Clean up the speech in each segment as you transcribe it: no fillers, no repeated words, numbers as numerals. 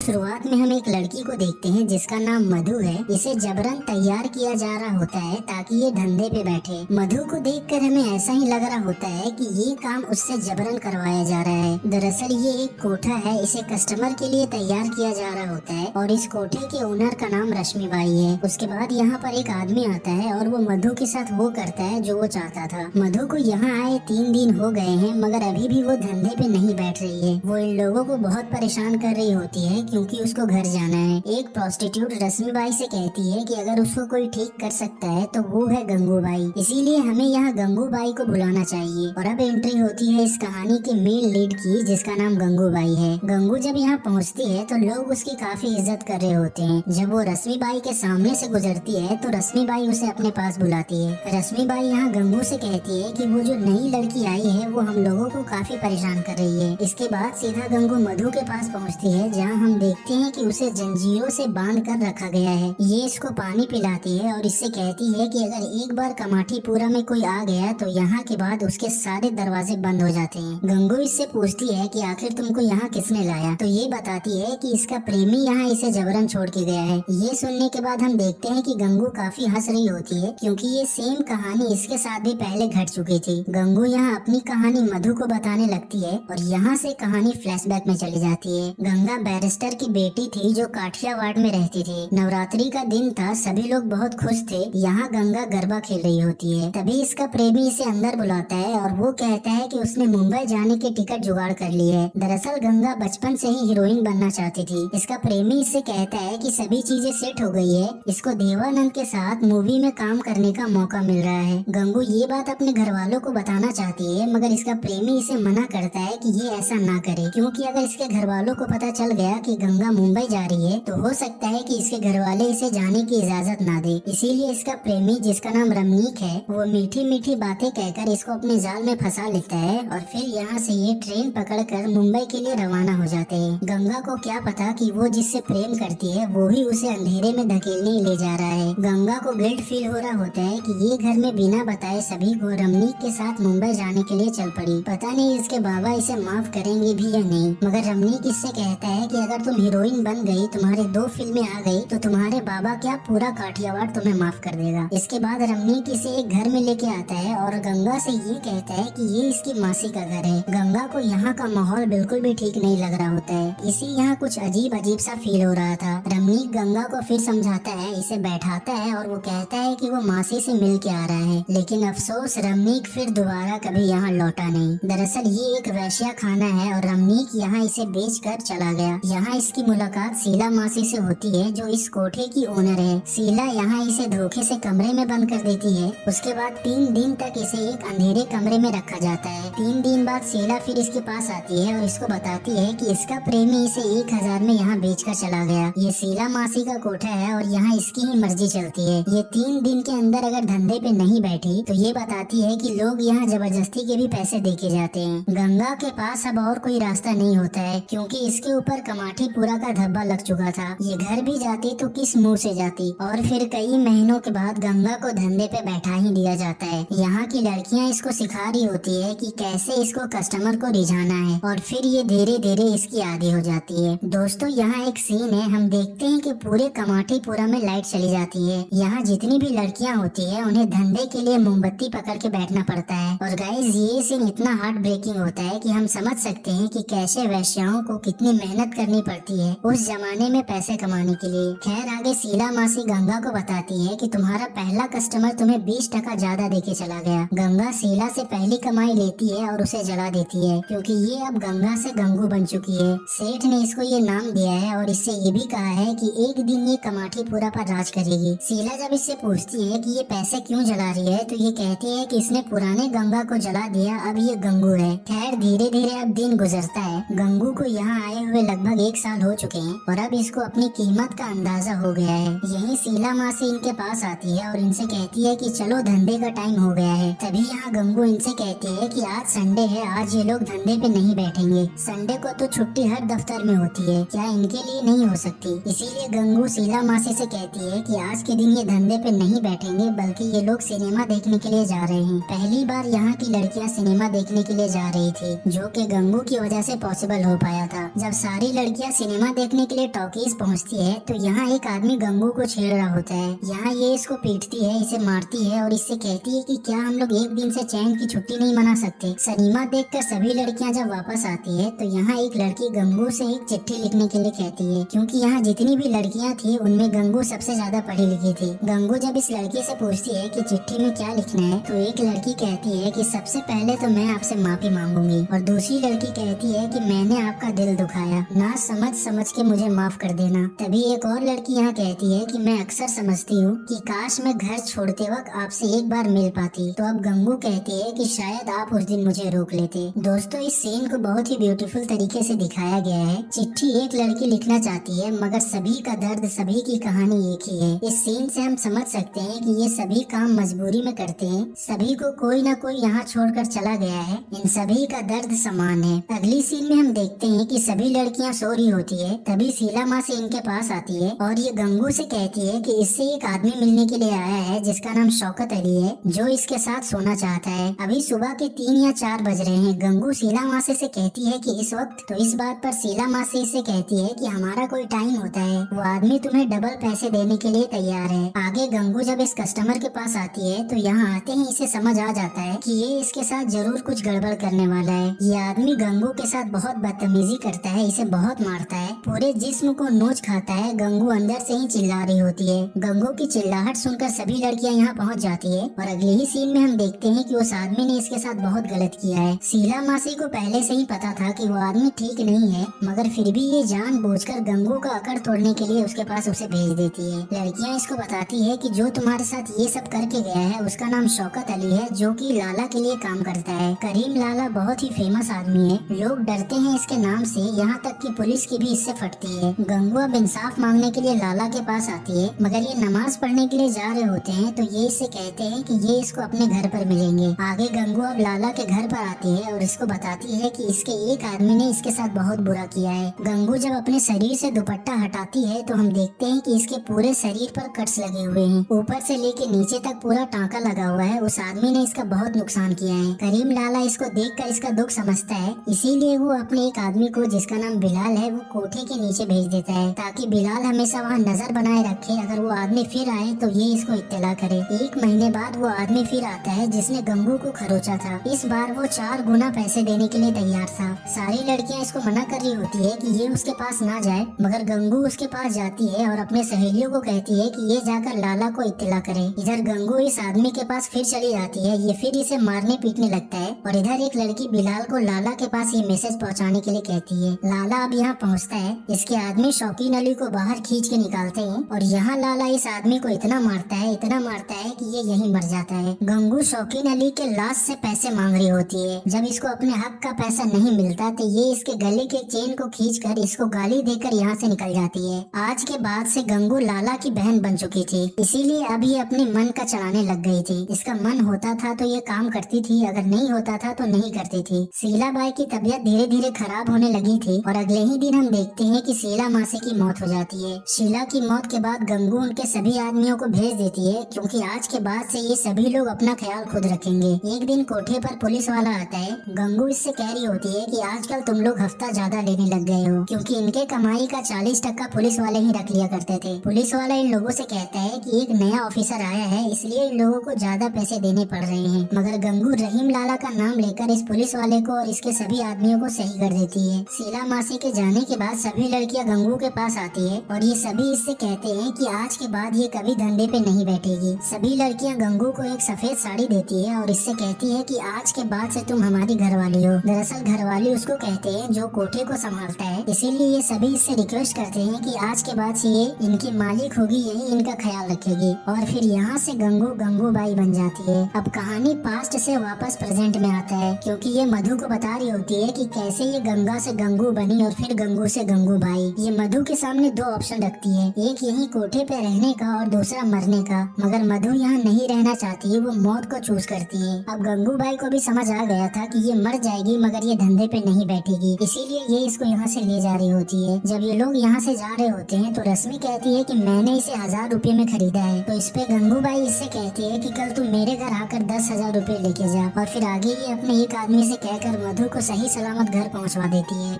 शुरुआत में हम एक लड़की को देखते हैं जिसका नाम मधु है। इसे जबरन तैयार किया जा रहा होता है ताकि ये धंधे पे बैठे। मधु को देखकर हमें ऐसा ही लग रहा होता है कि ये काम उससे जबरन करवाया जा रहा है। दरअसल ये एक कोठा है, इसे कस्टमर के लिए तैयार किया जा रहा होता है और इस कोठे के ओनर का नाम रश्मि बाई है। उसके बाद यहाँ पर एक आदमी आता है और वो मधु के साथ वो करता है जो वो चाहता था। मधु को यहाँ आए 3 दिन हो गए हैं मगर अभी भी वो धंधे पे नहीं बैठ रही है। वो इन लोगों को बहुत परेशान कर रही होती है क्योंकि उसको घर जाना है। एक प्रोस्टिट्यूट रश्मि बाई से कहती है कि अगर उसको कोई ठीक कर सकता है तो वो है गंगू बाई, इसीलिए हमें यहाँ गंगू बाई को बुलाना चाहिए। और अब एंट्री होती है इस कहानी के मेन लीड की जिसका नाम गंगू बाई है। गंगू जब यहाँ पहुँचती है तो लोग उसकी काफी इज्जत कर रहे होते हैं। जब वो रश्मि बाई के सामने से गुजरती है तो रश्मि बाई उसे अपने पास बुलाती है। रश्मि बाई यहाँ गंगू से कहती है कि वो जो नई लड़की आई है वो हम लोगों को काफी परेशान कर रही है। इसके बाद सीधा गंगू मधु के पास पहुँचती है जहाँ हम देखते हैं कि उसे जंजीरों से बांध कर रखा गया है। ये इसको पानी पिलाती है और इससे कहती है कि अगर एक बार कमाठीपुरा में कोई आ गया तो यहाँ के बाद उसके सारे दरवाजे बंद हो जाते हैं। गंगू इससे पूछती है कि आखिर तुमको यहाँ किसने लाया, तो ये बताती है कि इसका प्रेमी यहाँ इसे जबरन छोड़ के गया है। ये सुनने के बाद हम देखते हैं कि गंगू काफी हंस रही होती है क्योंकि ये सेम कहानी इसके साथ भी पहले घट चुकी थी। गंगू यहाँ अपनी कहानी मधु को बताने लगती है और यहाँ से कहानी फ्लैशबैक में चली जाती है। गंगा बैरिस्टर की बेटी थी जो काठियावाड़ में रहती थी। नवरात्रि का दिन था, सभी लोग बहुत खुश थे। यहाँ गंगा गरबा खेल रही होती है। तभी इसका प्रेमी इसे अंदर बुलाता है और वो कहता है कि उसने मुंबई जाने की टिकट जुगाड़ कर ली है। दरअसल गंगा बचपन से ही हीरोइन बनना चाहती थी। इसका प्रेमी इससे कहता है कि सभी चीजें सेट हो गई है, इसको देवानंद के साथ मूवी में काम करने का मौका मिल रहा है। गंगू ये बात अपने घर वालों को बताना चाहती है मगर इसका प्रेमी इसे मना करता है कि ये ऐसा ना करे क्योंकि अगर इसके घर वालों को पता चल गया कि गंगा मुंबई जा रही है तो हो सकता है कि इसके घर वाले इसे जाने की इजाजत ना दे। इसीलिए इसका प्रेमी जिसका नाम रमनीक है वो मीठी मीठी बातें कहकर इसको अपने जाल में फंसा लेता है और फिर यहाँ से ये ट्रेन पकड़कर मुंबई के लिए रवाना हो जाते हैं। गंगा को क्या पता कि वो जिससे प्रेम करती है वो ही उसे अंधेरे में धकेलने ले जा रहा है। गंगा को गिल्ट फील हो रहा होता है कि ये घर में बिना बताए सभी को रमनीक के साथ मुंबई जाने के लिए चल पड़ी। पता नहीं इसके बाबा इसे माफ करेंगे भी या नहीं। मगर रमनीक इससे कहता है कि अगर तुम हीरोइन बन गई, तुम्हारे 2 फिल्में आ गई तो तुम्हारे बाबा क्या पूरा काठियावाड़ तुम्हें माफ कर देगा। इसके बाद रमनीक इसे एक घर में लेके आता है और गंगा से ये कहता है कि ये इसकी मासी का घर है। गंगा को यहाँ का माहौल बिल्कुल भी ठीक नहीं लग रहा होता है, इसी यहाँ कुछ अजीब अजीब सा फील हो रहा था। रमनीक गंगा को फिर समझाता है, इसे बैठाता है और वो कहता है कि वो मासी से मिल के आ रहा है। लेकिन अफसोस रमनीक फिर दोबारा कभी यहाँ लौटा नहीं। दरअसल ये एक वैश्या खाना है और रमनीक यहाँ इसे बेच कर चला गया। यहाँ इसकी मुलाकात शीला मासी से होती है जो इस कोठे की ओनर है। शीला यहाँ इसे धोखे से कमरे में बंद कर देती है। उसके बाद 3 दिन तक इसे एक अंधेरे कमरे में रखा जाता है। 3 दिन बाद शीला फिर इसके पास आती है और इसको बताती है कि इसका प्रेमी इसे 1000 में यहाँ बेच कर चला गया। ये शीला मासी का कोठा है और यहाँ इसकी ही मर्जी चलती है। ये 3 दिन के अंदर अगर धंधे पे नहीं बैठी तो ये बताती है कि लोग यहाँ जबरदस्ती के भी पैसे देके जाते हैं। गंगा के पास अब और कोई रास्ता नहीं होता है क्योंकि इसके ऊपर कमाठीपुरा का धब्बा लग चुका था। ये घर भी जाती तो किस मुंह से जाती। और फिर कई महीनों के बाद गंगा को धंधे पे बैठा ही दिया जाता है। यहाँ की लड़कियाँ इसको सिखा रही होती है कि कैसे इसको कस्टमर को रिझाना है और फिर ये धीरे धीरे इसकी आदी हो जाती है। दोस्तों यहाँ एक सीन है, हम देखते हैं कि पूरे कमाठीपुरा में लाइट चली जाती है। यहाँ जितनी भी लड़कियाँ होती है उन्हें धंधे के लिए मोमबत्ती पकड़ के बैठना पड़ता है। और गाइस ये सीन इतना हार्ट ब्रेकिंग होता है कि हम समझ सकते हैं कि कैसे वैश्याओं को कितनी मेहनत करनी पड़ती है उस जमाने में पैसे कमाने के लिए। खैर आगे शीला मासी गंगा को बताती है कि तुम्हारा पहला कस्टमर तुम्हें 20% ज्यादा देके चला गया। गंगा शीला से पहली कमाई लेती है और उसे जला देती है क्योंकि ये अब गंगा से गंगू बन चुकी है। सेठ ने इसको ये नाम दिया है और इससे ये भी कहा है कि एक दिन ये कमाठीपुरा पर राज करेगी। शीला जब इससे पूछती है कि ये पैसे क्यों जला रही है तो ये कहती है कि इसने पुराने गंगा को जला दिया, अब ये गंगू है। खैर धीरे धीरे अब दिन गुजरता है। गंगू को यहाँ आए हुए लगभग 1 साल हो चुके हैं और अब इसको अपनी कीमत का अंदाजा हो गया है। यही शीला मासी इनके पास आती है और इनसे कहती है कि चलो धंधे का टाइम हो गया है। तभी यहाँ गंगू इनसे कहती है कि आज संडे है, आज ये लोग धंधे पे नहीं बैठेंगे। संडे को तो छुट्टी हर दफ्तर में होती है, क्या इनके लिए नहीं हो सकती। इसीलिए गंगू शीला मासी से कहती है कि आज के दिन ये धंधे पे नहीं बैठेंगे बल्कि ये लोग सिनेमा देखने के लिए जा रहे हैं। पहली बार यहाँ की लड़कियाँ सिनेमा देखने के लिए जा रही थी जो कि गंगू की वजह से पॉसिबल हो पाया था। जब सारी लड़कियाँ सिनेमा देखने के लिए टॉकीज पहुंचती है तो यहाँ एक आदमी गंगू को छेड़ रहा होता है। यहाँ ये इसको पीटती है, इसे मारती है और इससे कहती है कि क्या हम लोग एक दिन से चैन की छुट्टी नहीं मना सकते। सिनेमा देखकर सभी लड़कियां जब वापस आती है तो यहाँ एक लड़की गंगू से एक चिट्ठी लिखने के लिए कहती है, क्योंकि यहाँ जितनी भी लड़कियां थी उनमें गंगू सबसे ज्यादा पढ़ी लिखी थी। गंगू जब इस लड़की से पूछती है कि चिट्ठी में क्या लिखना है तो एक लड़की कहती है कि सबसे पहले तो मैं आपसे माफी मांगूंगी, और दूसरी लड़की कहती है कि मैंने आपका दिल दुखाया, ना समझ के मुझे माफ कर देना। तभी एक और लड़की यहाँ कहती है कि मैं अक्सर समझती हूँ कि काश मैं घर छोड़ते वक्त आपसे एक बार मिल पाती। तो अब गंगू कहती है कि शायद आप उस दिन मुझे रोक लेते। दोस्तों, इस सीन को बहुत ही ब्यूटीफुल तरीके से दिखाया गया है। चिट्ठी एक लड़की लिखना चाहती है मगर सभी का दर्द, सभी की कहानी एक ही है। इस सीन से हम समझ सकते हैं कि ये सभी काम मजबूरी में करते हैं, सभी को कोई ना कोई यहाँ छोड़कर चला गया है, इन सभी का दर्द समान है। अगली सीन में हम देखते हैं कि सभी लड़कियाँ सो रही होती है, तभी शीला माँ से इनके पास आती है और ये गंगू से कहती है कि इससे एक आदमी मिलने के लिए आया है जिसका नाम शौकत अली है, जो इसके साथ सोना चाहता है। अभी सुबह के 3 या 4 बज रहे हैं। गंगू शीला मासी से कहती है कि इस वक्त, तो इस बात पर शीला मासी से कहती है कि हमारा कोई टाइम होता है, वो आदमी तुम्हें डबल पैसे देने के लिए तैयार है। आगे गंगू जब इस कस्टमर के पास आती है तो यहाँ आते ही इसे समझ आ जाता है कि ये इसके साथ जरूर कुछ गड़बड़ करने वाला है। ये आदमी गंगू के साथ बहुत बदतमीजी करता है, इसे बहुत मारता है, पूरे जिस्म को नोच खाता है। गंगू अंदर से ही चिल्ला रही होती है। गंगू की चिल्लाहट सुनकर सभी लड़कियां यहाँ पहुँच जाती है और अगले ही सीन में हम देखते हैं कि उस आदमी ने इसके साथ बहुत गलत किया है। शीला मासी को पहले से ही पता था कि वो आदमी ठीक नहीं है, मगर फिर भी ये जानबूझकर गंगू का अकड़ तोड़ने के लिए उसके पास उसे भेज देती है। लड़कियां इसको बताती है कि जो तुम्हारे साथ ये सब करके गया है उसका नाम शौकत अली है, जो कि लाला के लिए काम करता है। करीम लाला बहुत ही फेमस आदमी है, लोग डरते हैं इसके नाम से, यहाँ तक कि पुलिस की भी इससे फटती है। गंगू अब इंसाफ मांगने के लिए लाला के पास आती है, मगर ये नमाज पढ़ने के लिए जा रहे होते हैं तो ये इससे कहते हैं कि ये इसको अपने घर पर मिलेंगे। आगे गंगू अब लाला के घर पर आती है और इसको बताती है कि इसके एक आदमी ने इसके साथ बहुत बुरा किया है। गंगू जब अपने शरीर से दुपट्टा हटाती है तो हम देखते हैं कि इसके पूरे शरीर पर कट्स लगे हुए हैं, ऊपर से लेके नीचे तक पूरा टांका लगा हुआ है। उस आदमी ने इसका बहुत नुकसान किया है। करीम लाला इसको देखकर इसका दुख समझता है, इसीलिए वो अपने एक आदमी को जिसका नाम बिलाल है वो कोठे के नीचे भेज देता है, ताकि बिलाल हमेशा वहाँ नजर बनाए रखे। अगर वो आदमी फिर आए तो ये इसको इत्तला करे। 1 महीने बाद वो आदमी फिर आता है जिसने गंगू को खरोचा था। इस बार वो 4 गुना पैसे देने के लिए तैयार था। सारी लड़कियां इसको मना कर रही होती है कि ये उसके पास ना जाए, मगर गंगू उसके पास जाती है और अपने सहेलियों को कहती है कि ये जाकर लाला को इत्तला करे। इधर गंगू इस आदमी के पास फिर चली जाती है, ये फिर इसे मारने पीटने लगता है और इधर एक लड़की बिलाल को लाला के पास ये मैसेज पहुंचाने के लिए कहती है। लाला अब यहाँ पहुँचता है, इसके आदमी शौकीन अली को बाहर खींच के निकालते हैं और यहाँ लाला इस आदमी को इतना मारता है कि ये यहीं मर जाता है। गंगू शौकीन अली के लाश से पैसे मांग रही होती है। जब इसको अपने हक का पैसा नहीं मिलता तो ये इसके गले के चेन को खींचकर इसको गाली देकर यहाँ से निकल जाती है। आज के बाद से गंगू लाला की बहन बन चुकी थी, इसीलिए अब ये अपने मन का चलाने लग गई थी। इसका मन होता था तो ये काम करती थी, अगर नहीं होता था तो नहीं करती थी। शीला बाई की तबीयत धीरे धीरे खराब होने लगी थी और अगले ही दिन हम देखते हैं कि शीला मासी की मौत हो जाती है। शीला की मौत के बाद गंगू उनके सभी आदमियों को भेज देती है, क्योंकि आज के बाद से ये सभी लोग अपना ख्याल खुद रखेंगे। एक दिन कोठे पर पुलिस वाला आता है। गंगू इससे कह रही होती है कि आजकल तुम लोग हफ्ता ज्यादा लेने लग गए हो, क्योंकि इनके कमाई का 40% पुलिस वाले ही रख लिया करते थे। पुलिस वाला इन लोगों से कहता है कि एक नया ऑफिसर आया है, इसलिए इन लोगों को ज्यादा पैसे देने पड़ रहे हैं। मगर गंगू रहीम लाला का नाम लेकर इस पुलिस वाले को और इसके सभी आदमियों को सही कर देती है। शीला मासी के जाने के बाद सभी लड़कियां गंगू के पास आती है और ये सभी इससे कहते हैं कि आज के बाद ये कभी धंधे पे नहीं बैठेगी। सभी लड़कियां गंगू को एक सफेद साड़ी देती है और इससे कहती है कि आज के बाद से तुम हमारी घरवाली हो। दरअसल घरवाली उसको कहते हैं जो कोठे को संभालता है, इसीलिए ये सभी इससे रिक्वेस्ट करते हैं कि आज के बाद से ये इनकी मालिक होगी, यही इनका ख्याल रखेगी। और फिर यहाँ से गंगू गंगूबाई बन जाती है। अब कहानी पास्ट से वापस प्रेजेंट में आता है, क्योंकि ये मधु को बता रही होती है कि कैसे ये गंगा से गंगू बनी और फिर गंगू से गंगूबाई। ये मधु के सामने 2 ऑप्शन रखती है, एक यही कोठे पे रहने का और दूसरा मरने का। मगर मधु यहाँ नहीं रहना चाहती, वो मौत को चूज करती है। अब गंगूबाई को भी समझ आ गया था कि ये मर जाएगी, मगर ये धंधे पे नहीं बैठेगी, इसीलिए ये इसको यहाँ से ले जा रही होती है। जब ये लोग यहाँ से जा रहे होते हैं तो रश्मि कहती है कि मैंने इसे 1000 रुपए में खरीदा है। तो इस पे गंगूबाई इससे कहती है कि कल तुम मेरे घर आकर 10,000 रुपए लेके जा। और फिर आगे ये अपने एक आदमी से कहकर मधु को सही सलामत घर पहुँचवा देती है।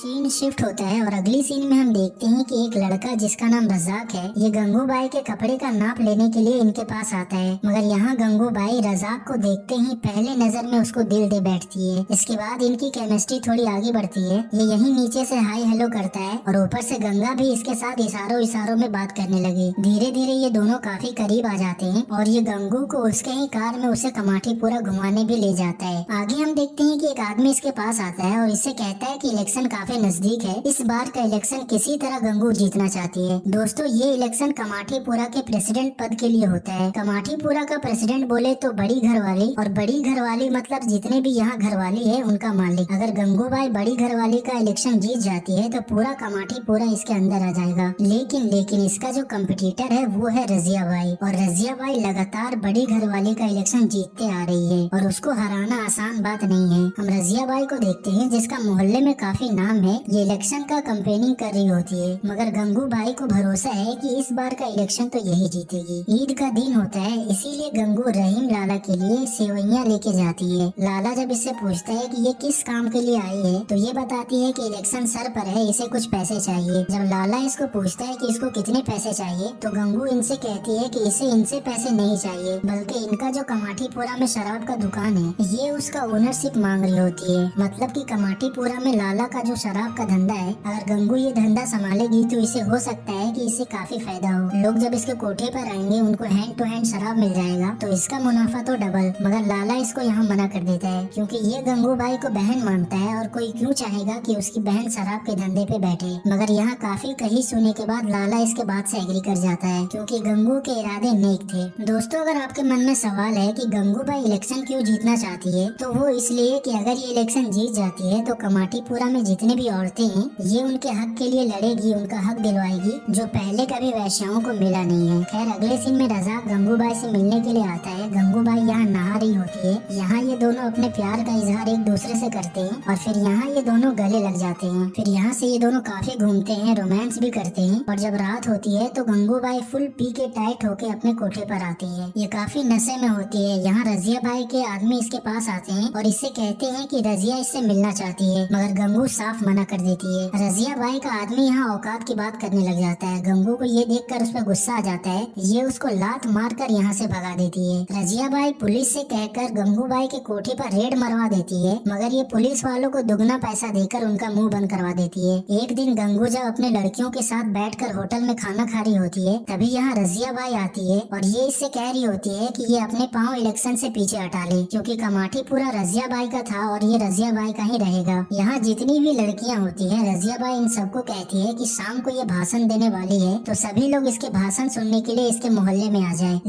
सीन शिफ्ट होता है और अगली सीन में हम देखते हैं कि एक लड़का जिसका नाम रजाक है, ये गंगूबाई के कपड़े का नाप लेने के लिए इनके पास आता है। मगर यहाँ गंगूबाई रजाक को देखते ही पहले नजर में उसको दिल दे बैठती है। इसके बाद इनकी केमिस्ट्री थोड़ी आगे बढ़ती है। ये यहीं नीचे से हाय हेलो करता है और ऊपर से गंगा भी इसके साथ इशारों इशारों में बात करने लगी। धीरे धीरे ये दोनों काफी करीब आ जाते हैं और ये गंगू को उसके ही कार में उसे कमाठी पूरा घुमाने भी ले जाता है। आगे हम देखते हैं कि एक आदमी इसके पास आता है और इससे कहता है कि इलेक्शन काफी नजदीक है, इस बार का इलेक्शन किसी तरह गंगू जीतना चाहती है। दोस्तों, ये इलेक्शन कमाठीपुरा के प्रेसिडेंट पद के लिए होता है। कमाठीपुरा का प्रेसिडेंट बोले तो बड़ी घरवाली, और बड़ी घरवाली मतलब जितने भी यहाँ घरवाली है उनका मालिक। अगर गंगूबाई बड़ी घरवाली का इलेक्शन जीत जाती है तो पूरा कमाठीपुरा इसके अंदर आ जाएगा। लेकिन इसका जो कम्पिटिटर है वो है रजिया बाई, और रजिया बाई लगातार बड़ी घरवाली का इलेक्शन जीतते आ रही है और उसको हराना आसान बात नहीं है। हम रजिया बाई को देखते हैं जिसका मोहल्ले में काफी नाम है। ये इलेक्शन का कैंपेनिंग कर रही होती है, मगर गंगूबाई को भरोसा है कि इस बार का इलेक्शन तो यही जीतेगी। ईद का दिन होता है, इसीलिए गंगू रहीम लाला के लिए सेवइयां लेके जाती है। लाला जब इससे पूछता है कि ये किस काम के लिए आई है तो ये बताती है कि इलेक्शन सर पर है, इसे कुछ पैसे चाहिए। जब लाला इसको पूछता है कि इसको कितने पैसे चाहिए तो गंगू इनसे कहती है कि इसे इनसे पैसे नहीं चाहिए, बल्कि इनका जो कमाठीपुरा में शराब का दुकान है ये उसका ओनरशिप मांग रही होती है। मतलब कि कमाठीपुरा में लाला का जो शराब का धंधा है, अगर गंगू ये धंधा संभालेगी तो इसे हो सकता है कि इससे काफी फायदा हो। लोग जब इसके कोठे पर आएंगे उनको हैंड टू हैंड शराब मिल जाएगा तो इसका मुनाफा तो डबल। मगर लाला इसको यहाँ मना कर देता है क्योंकि ये गंगूबाई को बहन मानता है और कोई क्यों चाहेगा कि उसकी बहन शराब के धंधे पे बैठे। मगर यहाँ काफी कही सुने के बाद लाला इसके बात से एग्री कर जाता है क्योंकि गंगू के इरादे नेक थे। दोस्तों, अगर आपके मन में सवाल है कि गंगूबाई इलेक्शन क्यों जीतना चाहती है तो वो इसलिए कि अगर ये इलेक्शन जीत जाती है तो कमाठीपुरा में जितने भी औरतें हैं ये उनके हक के लिए लड़ेगी, उनका हक दिलवाएगी जो पहले कभी वैश्याओं को मिला नहीं है। खैर, अगले सीन में रजाक गंगूबाई से मिलने के लिए आता है। गंगूबाई यहाँ नहा रही होती है। यहाँ ये दोनों अपने प्यार का इजहार एक दूसरे से करते हैं और फिर यहाँ ये दोनों गले लग जाते हैं। फिर यहाँ से ये दोनों काफी घूमते हैं, रोमांस भी करते हैं और जब रात होती है तो गंगूबाई फुल पी के टाइट होके अपने कोठे पर आती है। ये काफी नशे में होती है। यहाँ रजिया बाई के आदमी इसके पास आते हैं और इससे कहते हैं कि रजिया इससे मिलना चाहती है, मगर गंगू साफ मना कर देती है। रजिया बाई का आदमी यहाँ औकात की बात करने लग जाता है। गंगू को ये देखकर उस पर गुस्सा आ जाता है। ये उसको लात मार कर यहाँ से भगा देती है। रजिया बाई पुलिस से कहकर गंगूबाई के कोठे पर रेड मरवा देती है, मगर ये पुलिस वालों को दुगना पैसा देकर उनका मुंह बंद करवा देती है। एक दिन गंगू जब अपने लड़कियों के साथ बैठकर होटल में खाना खा रही होती है तभी यहाँ रजिया बाई आती है और ये इससे कह रही होती है कि ये अपने पाँव इलेक्शन से पीछे हटा ले क्योंकि कमाठीपुरा रजिया बाई का था और ये रजिया बाई का ही रहेगा। यहाँ जितनी भी लड़कियाँ होती हैं रजिया बाई इन सबको कहती है कि शाम को ये भाषण देने वाली है तो सभी लोग इसके भाषण सुनने के लिए इसके मोहल्ले में आ जाएं।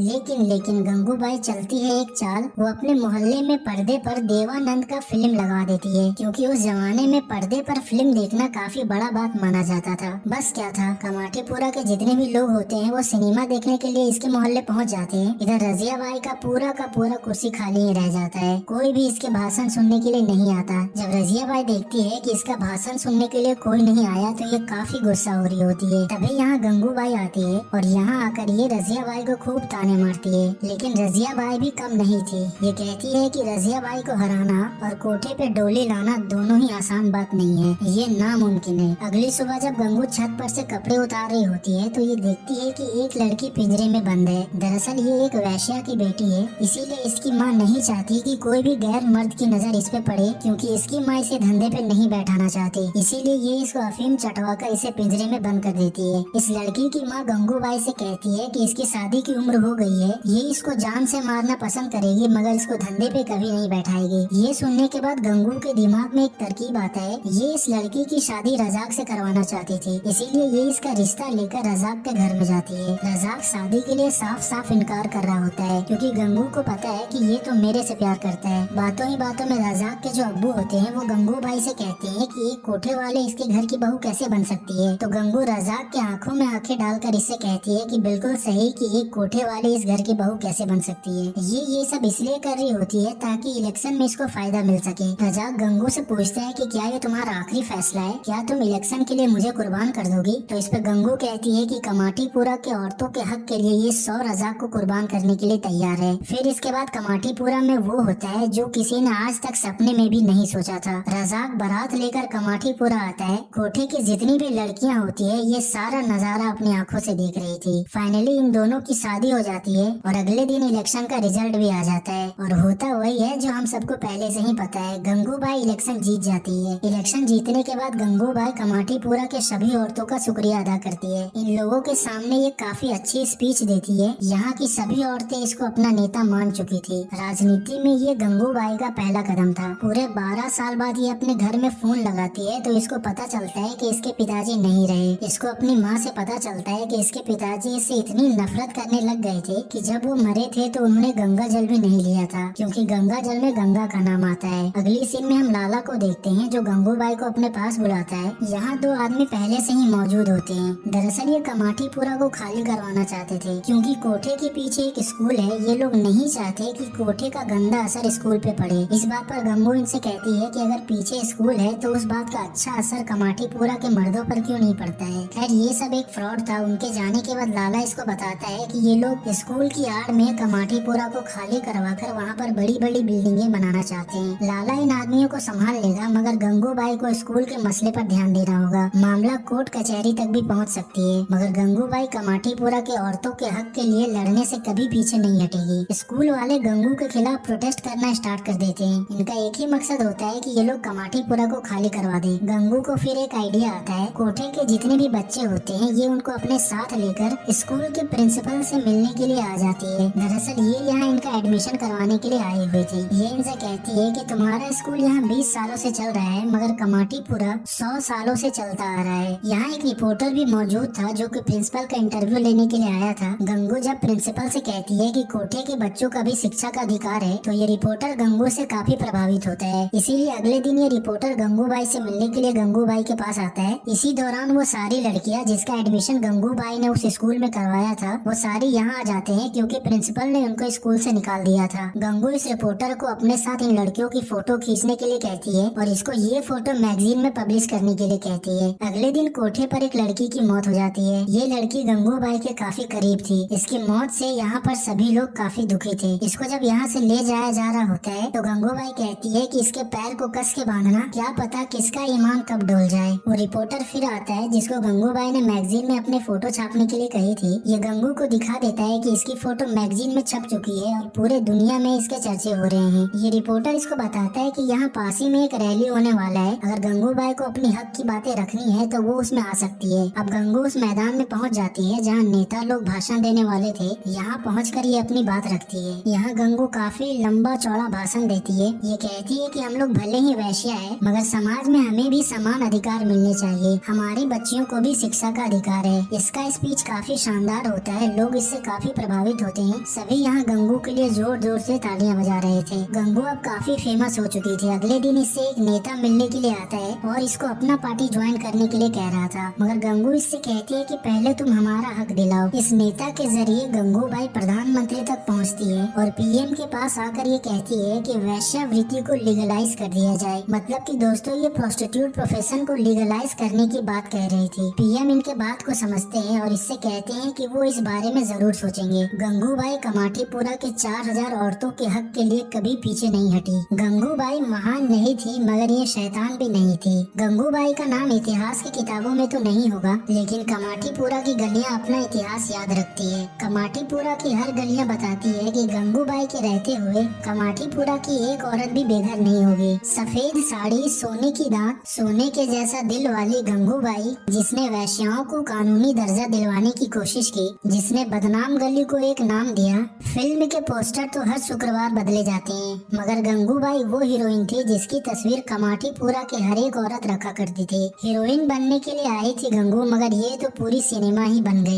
लेकिन गंगूबाई चलती है एक चाल, वो अपने मोहल्ले में पर्दे पर देवानंद का फिल्म लगा देती है क्योंकि उस जमाने में पर्दे पर फिल्म देखना काफी बड़ा बात माना जाता था। बस क्या था, कमाठीपुरा के जितने भी लोग होते हैं वो सिनेमा देखने के लिए इसके मोहल्ले पहुँच जाते हैं। इधर रजिया बाई का पूरा कुर्सी खाली ही रह जाता है, कोई भी इसके भाषण सुनने के लिए नहीं आता। जब रजिया बाई देखती है कि इसका भाषण सुनने के लिए कोई नहीं आया तो ये काफी गुस्सा हो रही होती है। तभी यहाँ गंगूबाई आती है और यहाँ आकर ये रजिया बाई को खूब ताने मारती है। लेकिन रजिया बाई भी कम नहीं थी। ये कहती है कि रजिया बाई को हराना और कोठे पे डोली लाना दोनों ही आसान बात नहीं है, ये नामुमकिन है। अगली सुबह जब गंगू छत पर से कपड़े उतार रही होती है तो ये देखती है कि एक लड़की पिंजरे में बंद है। दरअसल ये एक वैश्या की बेटी है, इसीलिए इसकी माँ नहीं चाहती कि कोई भी गैर मर्द की नजर इस पे पड़े क्योंकि इसकी माँ इसे धंधे पे नहीं बैठाना चाहती। इसीलिए ये इसको अफीम चटवाकर इसे पिंजरे में बंद कर देती है। इस लड़की की माँ गंगूबाई से कहती है कि इसकी शादी की उम्र हो गई है, ये इसको जान से मारना पसंद करेगी मगर इसको धंधे पे कभी नहीं बैठाएगी। ये सुनने के बाद गंगू के दिमाग में एक तरकीब आता है। ये इस लड़की की शादी रजाक से करवाना चाहती थी, इसीलिए ये इसका रिश्ता लेकर रजाक के घर में जाती है। रजाक शादी के लिए साफ इनकार कर रहा होता है क्योंकि गंगू को पता है कि ये तो मेरे से प्यार करता है। बातों ही बातों में रजाक के जो अब्बू होते हैं वो गंगूबाई से कहते हैं कि एक कोठे वाले इसके घर की बहू कैसे बन सकती है। तो गंगू रजाक के आंखों में आंखें डालकर इससे कहती है कि बिल्कुल सही कि एक कोठे वाले इस घर की बहू कैसे बन सकती है। ये सब इसलिए कर रही होती है ताकि इलेक्शन में इसको फायदा मिल सके। रजाक गंगू से पूछता है कि क्या ये तुम्हारा आखिरी फैसला है, क्या तुम इलेक्शन के लिए मुझे कुर्बान कर दोगी। तो इस पे गंगू कहती है कि कमाठीपुरा के औरतों के हक के लिए ये 100 रजाक को कुर्बान करने के लिए तैयार है। फिर इसके बाद कमाठीपुरा में वो होता है जो किसी ने आज तक सपने में भी नहीं सोचा था। रजाक बारात लेकर कमाठीपुरा आता है। कोठे की जितनी भी लड़कियां होती है ये सारा नजारा अपनी आंखों से देख रही थी। फाइनली इन दोनों की शादी हो जाती है और अगले दिन इलेक्शन का रिजल्ट भी आ जाता है और होता वही है जो हम सबको पहले से ही पता है, गंगूबाई इलेक्शन जीत जाती है। इलेक्शन जीतने के बाद गंगूबाई कमाठीपुरा के सभी औरतों का शुक्रिया अदा करती है। इन लोगों के सामने ये काफी अच्छी स्पीच देती है। यहाँ की सभी औरतें इसको अपना नेता मान चुकी थी। राजनीति में ये गंगूबाई का पहला कदम था। पूरे 12 साल बाद ये अपने घर में फोन लगाती है तो इसको पता चलता है कि इसके पिताजी नहीं रहे। इसको अपनी माँ से पता चलता है कि इसके पिताजी इससे इतनी नफरत करने लग गए थे कि जब वो मरे थे तो उन्होंने गंगा जल भी नहीं लिया था, क्योंकि गंगा जल में गंगा का नाम आता है। अगली सीन में हम लाला को देखते हैं जो गंगूबाई को अपने पास बुलाता है। यहाँ 2 आदमी पहले से ही मौजूद होते हैं। दरअसल ये कमाठीपुरा को खाली करवाना चाहते थे, क्योंकि कोठे के पीछे एक स्कूल है। ये लोग नहीं चाहते कि कोठे का गंदा असर स्कूल पे पड़े। इस बात पर गंगू इनसे कहती है कि अगर पीछे स्कूल है तो उस बात का अच्छा असर कमाठीपुरा के मर्दों पर क्यों नहीं पड़ता है। खैर ये सब एक फ्रॉड था। उनके जाने के बाद लाला इसको बताता है कि ये लोग स्कूल की आड़ में कमाठीपुरा को खाली करवाकर वहाँ पर बड़ी बड़ी बिल्डिंगें बनाना चाहते हैं। लाला इन आदमियों को संभाल लेगा, मगर गंगूबाई को स्कूल के मसले पर ध्यान देना होगा। मामला कोर्ट कचहरी तक भी पहुँच सकती है, मगर गंगूबाई कमाठीपुरा के औरतों के हक के लिए लड़ने से कभी पीछे नहीं हटेगी। स्कूल वाले गंगू के खिलाफ प्रोटेस्ट करना स्टार्ट कर देते हैं। इनका एक ही मकसद होता है कि ये लोग कमाठीपुरा को खाली करवा दें। गंगू को फिर एक आइडिया आता है। कोठे के जितने भी बच्चे होते हैं ये उनको अपने साथ लेकर स्कूल के प्रिंसिपल से मिलने के लिए आ जाती है। दरअसल ये यहाँ इनका एडमिशन करवाने के लिए आई हुई थी। ये इनसे कहती है कि तुम्हारा स्कूल यहाँ 20 सालों से चल रहा है, मगर कमाठीपुरा 100 सालों से चलता आ रहा है। यहाँ एक रिपोर्टर भी मौजूद था जो कि प्रिंसिपल का इंटरव्यू लेने के लिए आया था। गंगू जब प्रिंसिपल से कहती है कि कोठे के बच्चों का भी शिक्षा का अधिकार है तो ये रिपोर्टर गंगू से काफी प्रभावित होता है। इसीलिए अगले दिन ये रिपोर्टर गंगूबाई से मिलने के लिए गंगूबाई के पास आता है। इसी दौरान वो सारी लड़कियां जिसका एडमिशन गंगूबाई ने उस स्कूल में करवाया था वो सारी यहाँ आ जाते हैं, क्योंकि प्रिंसिपल ने उनको स्कूल से निकाल दिया था। गंगू इस रिपोर्टर को अपने साथ इन लड़कियों की फोटो खींचने के लिए कहती है और इसको ये फोटो मैगजीन में पब्लिश करने के लिए कहती है। अगले दिन कोठे पर एक लड़की की मौत हो जाती है। ये लड़की गंगूबाई के काफी करीब थी। इसकी मौत से यहाँ पर सभी लोग काफी दुखी थे। इसको जब यहाँ से ले जाया जा रहा होता है तो गंगूबाई कहती है कि इसके पैर को कस के बांधना, क्या पता किसका ईमान कब डोल जाए। वो रिपोर्टर फिर आता है जिसको गंगूबाई ने मैगजीन में अपने फोटो छापने के लिए कही थी। ये गंगू को दिखा देता है कि इसकी फोटो मैगजीन में छप चुकी है और पूरे दुनिया में इसके चर्चे हो रहे हैं। ये रिपोर्टर इसको बताता है कि यहाँ पास ही में एक रैली होने वाला है। अगर गंगूबाई को अपनी हक की बातें रखनी है तो वो उसमें आ सकती है। अब गंगू उस मैदान में पहुँच जाती है जहाँ नेता लोग भाषण देने वाले थे। यहाँ पहुँचकर ये अपनी बात रखती है। यहाँ गंगू काफी लंबा चौड़ा भाषण देती है। ये कहती है कि हम लोग भले ही वैश्या है, मगर समाज में हमें भी समान अधिकार मिलने चाहिए। हमारी बच्चियों को भी शिक्षा का अधिकार है। इसका स्पीच काफी शानदार होता है। लोग इससे काफी प्रभावित होते हैं। सभी यहाँ गंगू के लिए जोर जोर से तालियां बजा रहे थे। गंगू अब काफी फेमस हो चुकी थी। अगले दिन इससे एक नेता मिलने के लिए आता है और इसको अपना पार्टी ज्वाइन करने के लिए कह रहा था, मगर गंगू इससे कहती है कि पहले तुम हमारा हक दिलाओ। इस नेता के जरिए गंगूबाई प्रधानमंत्री तक पहुँचती है और पीएम के पास आकर ये कहती है कि वैश्यावृत्ति को लीगलाइज कर दिया जाए। मतलब कि दोस्तों ये प्रोस्टिट्यूट प्रोफेशन को लीगलाइज करने की बात कह रही थी। पीएम इनके बात को समझते हैं और इससे कहते हैं कि वो इस बारे में जरूर सोचेंगे। गंगूबाई कमाठीपुरा के 4000 औरतों के हक के लिए कभी पीछे नहीं हटी। गंगूबाई महान नहीं थी, मगर ये शैतान भी नहीं थी। गंगूबाई का नाम इतिहास की किताबों में तो नहीं होगा, लेकिन कमाठीपुरा की गलियां अपना इतिहास याद रखती है। कमाठीपुरा की हर गलियां बताती है कि गंगूबाई के रहते हुए कमाठीपुरा की एक औरत भी बेघर नहीं होगी। सफेद साड़ी, सोने की दांत, सोने के जैसा दिल वाली गंगूबाई, जिसने वैश्याओं को कानूनी दर्जा दिलवाने की कोशिश की, जिसने बदनाम गली को एक नाम दिया। फिल्म के पोस्टर तो हर शुक्रवार बदले जाते हैं, मगर गंगूबाई वो हीरोइन थी जिसकी तस्वीर कमाठीपुरा के हर एक औरत रखा करती थी। हीरोइन बनने के लिए आई थी गंगू, मगर ये तो पूरी सिनेमा ही बन गई।